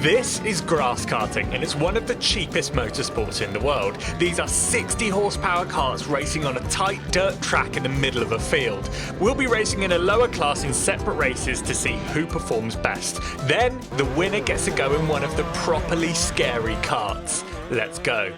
This is grass karting, and it's one of the cheapest motorsports in the world. These are 60 horsepower karts racing on a tight dirt track in the middle of a field. We'll be racing in a lower class in separate races to see who performs best. Then the winner gets to go in one of the properly scary karts. Let's go.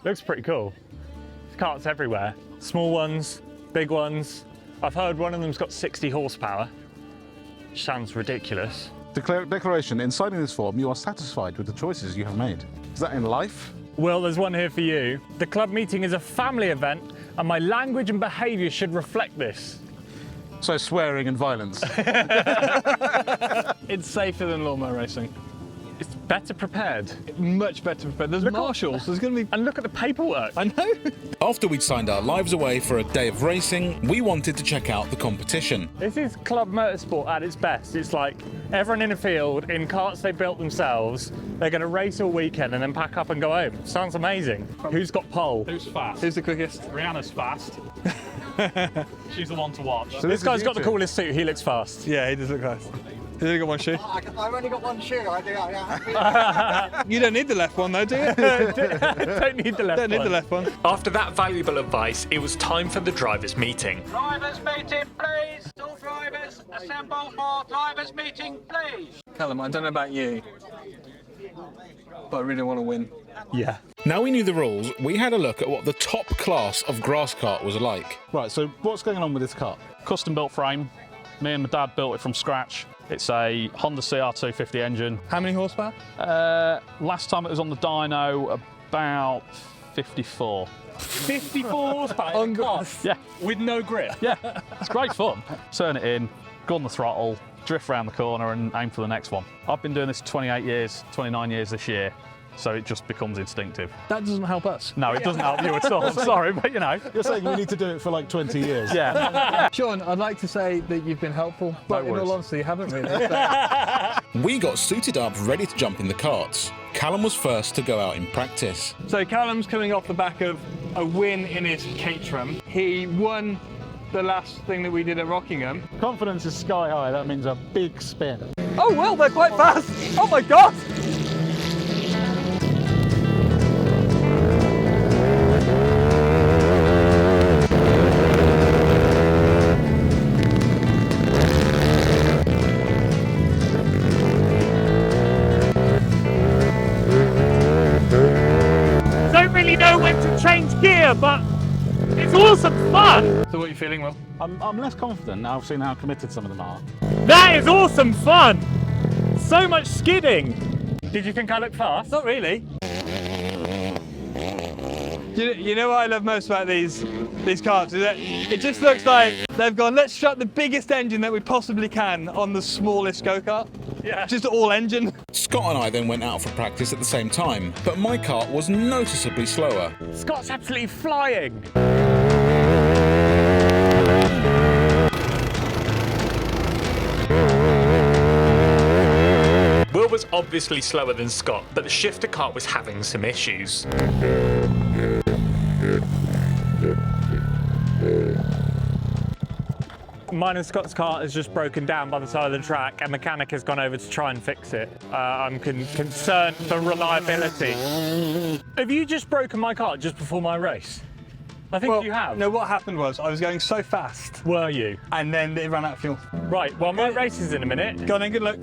Looks pretty cool. There's karts everywhere. Small ones, big ones. I've heard one of them's got 60 horsepower. Which sounds ridiculous. Declaration, in signing this form, you are satisfied with the choices you have made. Is that in life? Well, there's one here for you. The club meeting is a family event, and my language and behaviour should reflect this. So swearing and violence. It's safer than lawnmower racing. It's better prepared. Much better prepared. There's marshals. There's going to be... And look at the paperwork. I know. After we'd signed our lives away for a day of racing, we wanted to check out the competition. This is club motorsport at its best. It's like everyone in a field, in karts they built themselves. They're going to race all weekend and then pack up and go home. Sounds amazing. Who's got pole? Who's fast? Who's the quickest? Rihanna's fast. She's the one to watch. So This guy's got the coolest suit. He looks fast. Yeah, he does look fast. He's only got one shoe. I've only got one shoe. I do. Yeah. You don't need the left one though, do you? Don't need the left Don't need one. the left one. After that valuable advice, it was time for the drivers' meeting. Drivers meeting, please. All drivers assemble for drivers meeting, please. Callum, I don't know about you, but I really want to win. Yeah. Now we knew the rules, we had a look at what the top class of grass kart was like. Right, so what's going on with this kart? Custom built frame. Me and my dad built it from scratch. It's a Honda CR250 engine. How many horsepower? Last time it was on the dyno, about 54. 54 horsepower. On grass. Yeah, With no grip. yeah, it's great fun. Turn it in, go on the throttle, drift around the corner and aim for the next one. I've been doing this 28 years, 29 years this year, so it just becomes instinctive. That doesn't help us. No, it doesn't help you at all, I'm sorry, but you know. You're saying we need to do it for like 20 years. Yeah. Sean, I'd like to say that you've been helpful, but in all honesty, you haven't really. We got suited up, ready to jump in the karts. Callum was first to go out in practice. So Callum's coming off the back of a win in his Caterham. He won the last thing that we did at Rockingham. Confidence is sky high. That means a big spin. Oh well, they're quite fast. Oh my God! Don't really know when to change gear, but it's awesome fun. So what are you feeling, Will? I'm less confident now I've seen how committed some of them are. That is awesome fun. So much skidding. Did you think I looked fast? Not really. You know what I love most about these karts is that it just looks like they've gone, let's strap the biggest engine that we possibly can on the smallest go-kart. Yeah. Just all engine. Scott and I then went out for practice at the same time, but my kart was noticeably slower. Scott's absolutely flying. Will was obviously slower than Scott, but the shifter kart was having some issues. Mine and Scott's kart is just broken down by the side of the track. A mechanic has gone over to try and fix it. I'm concerned for reliability. Have you just broken my kart just before my race? I think you have. No, what happened was I was going so fast Were you? and then it ran out of fuel. Right, well my race is in a minute. Go on then, good luck.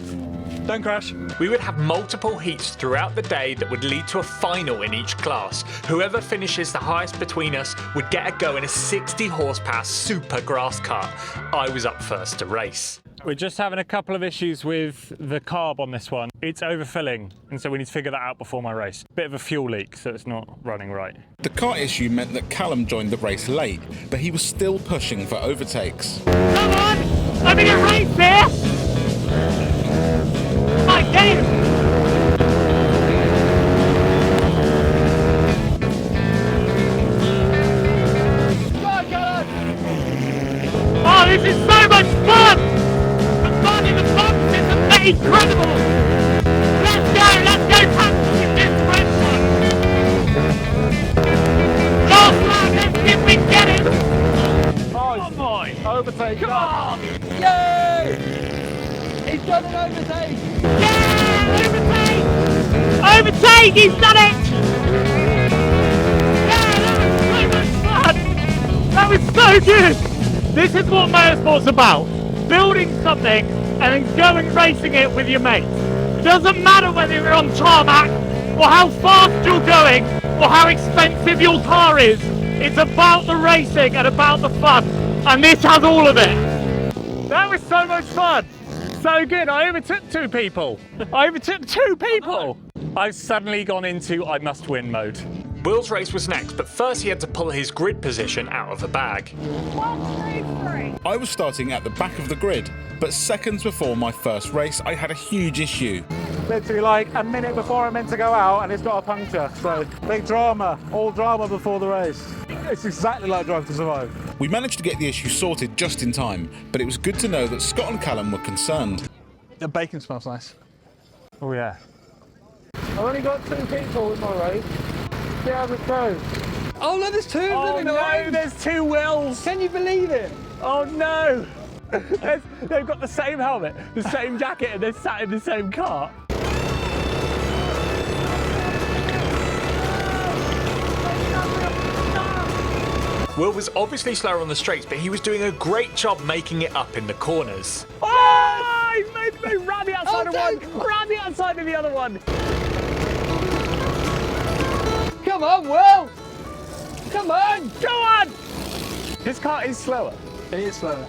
Don't crash. We would have multiple heats throughout the day that would lead to a final in each class. Whoever finishes the highest between us would get a go in a 60 horsepower super grass kart. I was up first to race. We're just having a couple of issues with the carb on this one. It's overfilling, and so we need to figure that out before my race. Bit of a fuel leak, so it's not running right. The kart issue meant that Callum joined the race late, but he was still pushing for overtakes. Come on! I'm in a race here! My game! Oh, this is so much fun! The fun in the box is incredible! Let's go tackle this red one! Last lap, let's see if we can get it! Oh boy! Overtake. Come on! Yay! He's done it! mate, he's done it! Yeah, that was so much fun! That was so good! This is what motorsport's about. Building something and then going racing it with your mates. Doesn't matter whether you're on tarmac, or how fast you're going, or how expensive your car is. It's about the racing and about the fun. And this has all of it. That was so much fun. So good, I overtook 2 people. I've suddenly gone into I must win mode. Will's race was next, but first he had to pull his grid position out of a bag. 1, 2, 3. I was starting at the back of the grid, but seconds before my first race, I had a huge issue. Literally like a minute before I'm meant to go out and it's got a puncture. So big drama, all drama before the race. It's exactly like Drive to Survive. We managed to get the issue sorted just in time, but it was good to know that Scott and Callum were concerned. The bacon smells nice. Oh yeah. I've only got 2 people in my race. See how this goes. Oh no, there's 2 of them Oh in the no, race. there's 2 Wills. Can you believe it? Oh no. They've got the same helmet, the same jacket, and they're sat in the same car. Will was obviously slower on the straights, but he was doing a great job making it up in the corners. Oh! He's made me ran the outside of one, ran the outside of the other one. Come on, Will! Come on! Go on! His car is slower, It is slower.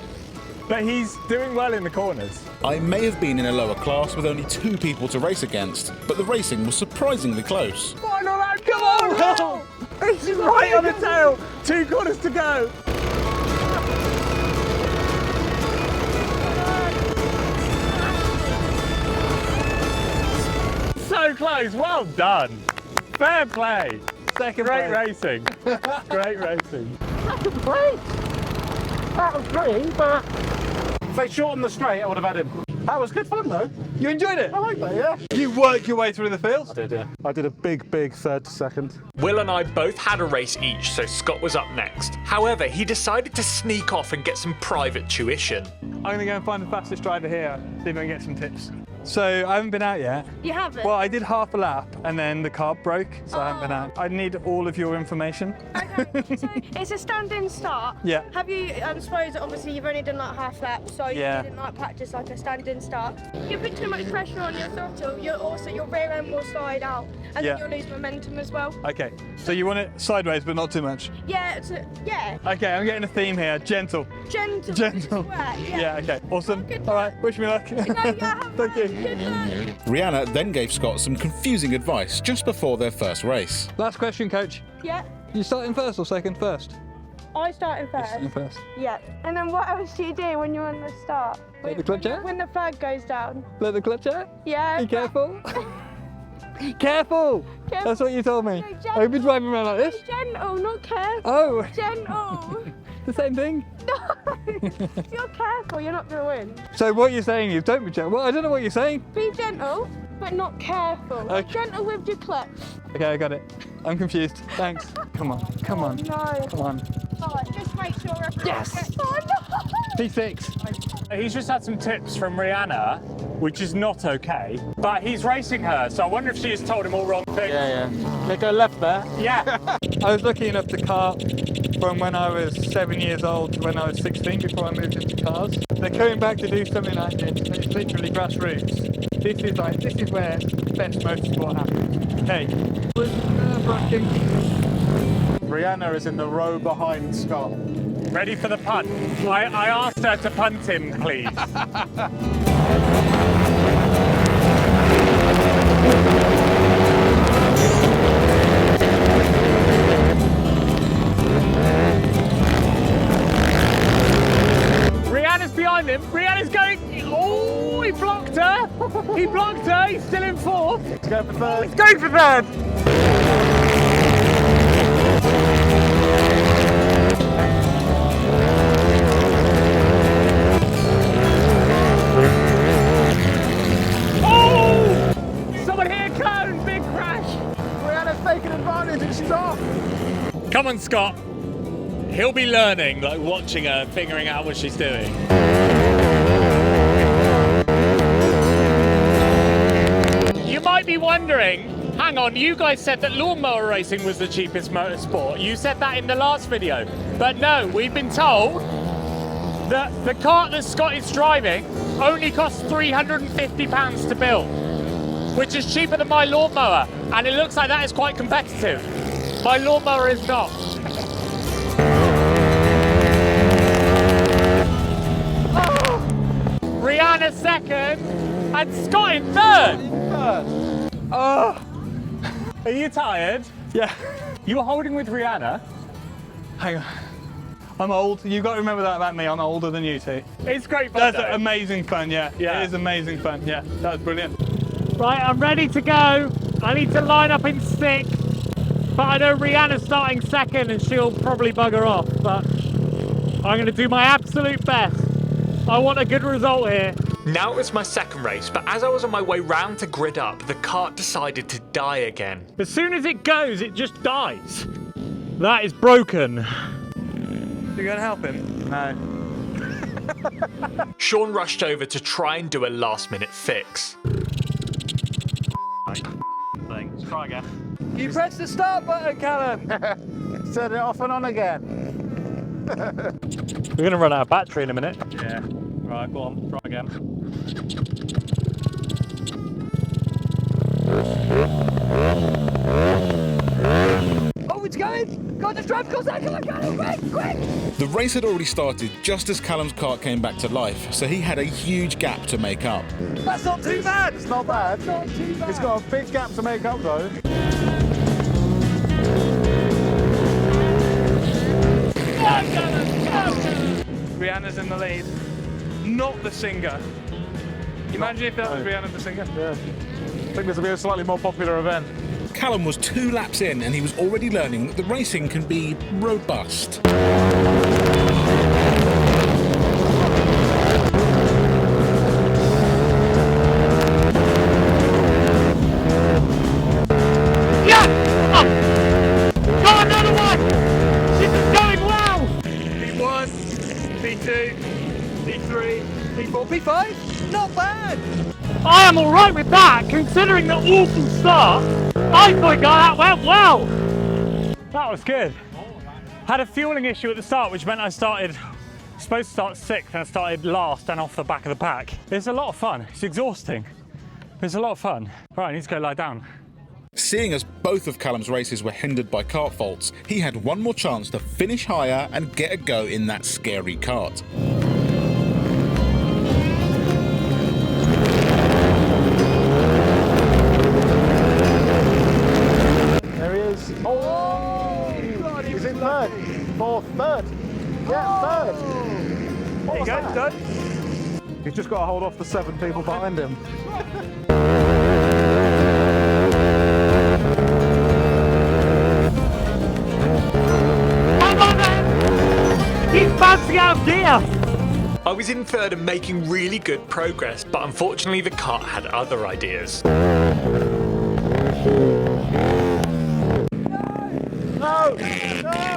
but he's doing well in the corners. I may have been in a lower class with only 2 people to race against, but the racing was surprisingly close. Final lap, come on! Will! He's right on the tail. 2 corners to go. So close. Well done. Fair play. Second Great place. racing. Great racing. Second place. That was great, but if they shortened the straight, I would have had him. That was good fun though. You enjoyed it? I like that, yeah. You worked your way through the field? I did, yeah. I did a big 3rd to 2nd. Will and I both had a race each, so Scott was up next. However, he decided to sneak off and get some private tuition. I'm going to go and find the fastest driver here, see if I can get some tips. So I haven't been out yet. You haven't? Well, I did half a lap and then the car broke, so I haven't been out. I need all of your information. Okay, so it's a stand-in start. Yeah. Have you, I suppose, obviously you've only done like half lap, so Yeah. you didn't like practice like a stand-in start. You put too much pressure on your throttle, your rear end will slide out, and Yeah. then you'll lose momentum as well. Okay, so you want it sideways but not too much? Yeah, yeah, Okay, I'm getting a theme here, gentle. gentle. Gentle. Sweat, Yeah, okay, awesome. Good All right, wish me luck. No, yeah, have Thank you. Good luck. Rihanna then gave Scott some confusing advice just before their first race. Last question, coach. Yeah, You starting first or second first? I started first. Starting first. Yeah, and then what else do you do when you're on the start? Let the clutch out? When the flag goes down. Let the clutch out? Yeah. Be careful. Careful! That's what you told me. No, gentle. I've been driving around like this. Gentle, not careful. Oh, Gentle. the same thing. No. If you're careful, you're not going to win. So what you're saying is don't be gentle. Well, I don't know what you're saying. Be gentle, but not careful. Okay. Gentle with your clutch. Okay, I got it. I'm confused. Thanks. Come on, come on, No. come on. Alright, just make sure everything Yes. gets... Oh no! P6. He's just had some tips from Rihanna, which is not okay. But he's racing her, so I wonder if she has told him all wrong things. Yeah. They go left there. Yeah. I was lucky enough to kart from when I was 7 years old to when I was 16 before I moved into cars. They're coming back to do something like this. It's literally grassroots. This is where best motorsport happens. Hey, it was nerve-wracking. Rihanna is in the row behind Scott. Ready for the punt. I asked her to punt him, please. Rihanna's behind him. Rihanna's going. Oh, he blocked her. He blocked her. He's still in 4th. Let's go for 3rd. He's going for 3rd. Oh! Someone hit a cone. Big crash. Rihanna's taking advantage and she's off. Come on, Scott. He'll be learning, like watching her, figuring out what she's doing. You might be wondering Hang on, you guys said that lawnmower racing was the cheapest motorsport. You said that in the last video. But no, we've been told that the kart that Scott is driving only costs £350 to build, which is cheaper than my lawnmower. And it looks like that is quite competitive. My lawnmower is not. Rihanna second, and Scott in third. Oh. Are you tired? Yeah. You were holding with Rihanna. Hang on. I'm old. You've got to remember that about me. I'm older than you two. It's great fun. That's amazing fun, yeah. Yeah. It is amazing fun, yeah. That was brilliant. Right, I'm ready to go. I need to line up in 6th. But I know Rihanna's starting second and she'll probably bugger off. But I'm going to do my absolute best. I want a good result here. Now it was my second race, but as I was on my way round to grid up, the kart decided to die again. As soon as it goes, it just dies. That is broken. You going to help him? No. Sean rushed over to try and do a last-minute fix. Let's try again. You pressed the start button, Callum. Turn it off and on again. We're going to run out of battery in a minute. Yeah. Right, go on, try again. Oh, it's going! Go on, just drive, go on, quick, quick! The race had already started just as Callum's kart came back to life, so he had a huge gap to make up. That's not too bad! It's not bad. Not too bad. It's got a big gap to make up though. Rihanna's in the lead. Not the singer. Imagine if that was Rihanna the singer. Yeah. I think this will be a slightly more popular event. Callum was 2 laps in and he was already learning that the racing can be robust. P1, P2, P3, P4, P5. Not bad. I am all right with that, considering the awful start. I thought that went well. That was good. Had a fueling issue at the start, which meant I supposed to start 6th, and I started last and off the back of the pack. It's a lot of fun. It's exhausting. It's a lot of fun. Right, I need to go lie down. Seeing as both of Callum's races were hindered by kart faults, he had one more chance to finish higher and get a go in that scary kart. There he is. Oh! God, he's in third. Fourth, third. Yeah, third. There you go, done. He's just got to hold off the 7 people behind him. He's bouncing out of gear. I was in third and making really good progress, but unfortunately the kart had other ideas. No! No!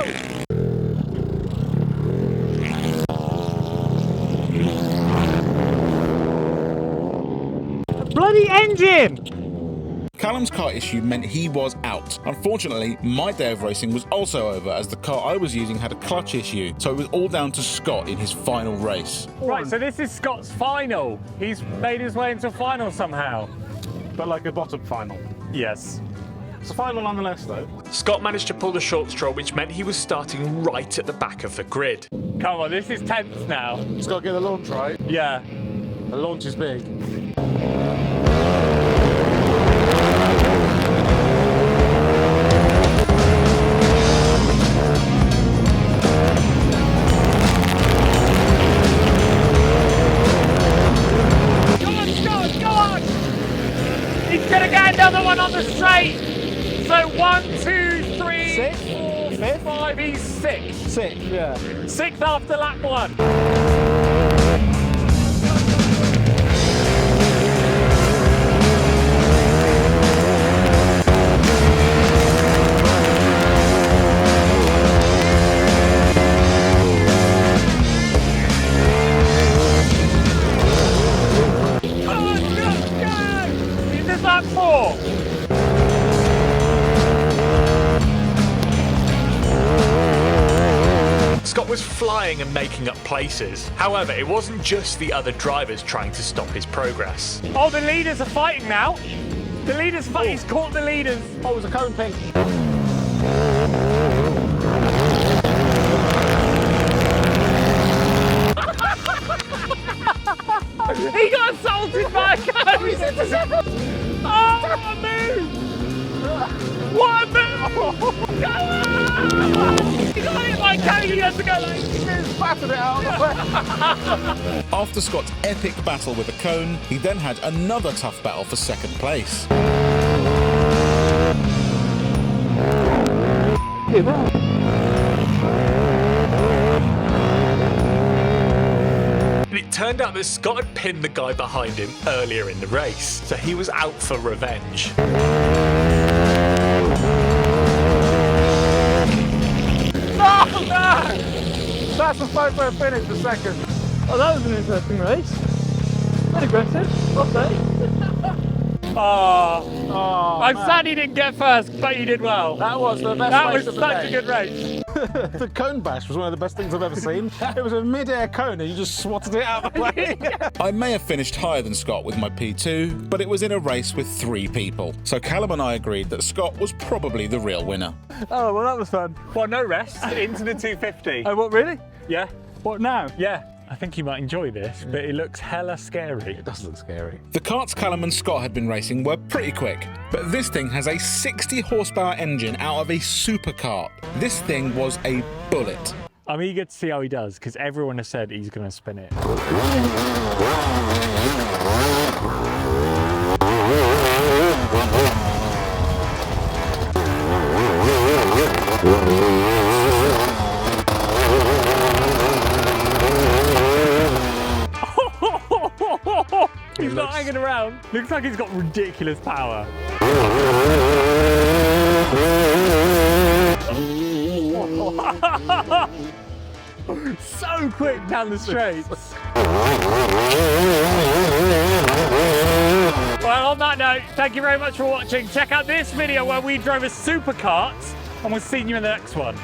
Bloody engine! Callum's kart issue meant he was out. Unfortunately, my day of racing was also over as the kart I was using had a clutch issue, so it was all down to Scott in his final race. Right, so this is Scott's final. He's made his way into a final somehow. But like a bottom final. Yes. It's a final nonetheless though. Scott managed to pull the short straw, which meant he was starting right at the back of the grid. Come on, this is tense now. It's got to get the launch right. Yeah. The launch is big. He's gonna get another one on the straight. So 1, 2, 3, 6, 4, 5. He's 6. 6, yeah. 6th after lap 1. This is lap 4. flying and making up places. However, it wasn't just the other drivers trying to stop his progress. Oh, the leaders are fighting now. The leaders fight. He's caught the leaders. Oh, it was a cone pink. He got assaulted by a cone. Oh, a move! What a move! Go on! He got hit by a cone. He has to go like this. Battered it out of the way. After Scott's epic battle with a cone, he then had another tough battle for second place. It turned out that Scott had pinned the guy behind him earlier in the race, so he was out for revenge. No! That's a photo finish for second. Oh, that was an interesting race. Quite aggressive, I'll say. Oh, I'm sad he didn't get first, but he did well. That was the best That race was of the such day. a good race. The cone bash was one of the best things I've ever seen. It was a mid-air cone and you just swatted it out of the way. I may have finished higher than Scott with my P2, but it was in a race with 3 people. So Callum and I agreed that Scott was probably the real winner. Oh, well, that was fun. Well, no rest. Into the 250. Oh, what, really? Yeah. What now? Yeah. I think you might enjoy this, but it looks hella scary. It does look scary. The karts Callum and Scott had been racing were pretty quick, but this thing has a 60 horsepower engine out of a superkart. This thing was a bullet. I'm eager to see how he does, because everyone has said he's going to spin it. He's not hanging around. Looks like he's got ridiculous power. So quick down the straights. Well, on that note, thank you very much for watching. Check out this video where we drove a superkart, and we'll see you in the next one.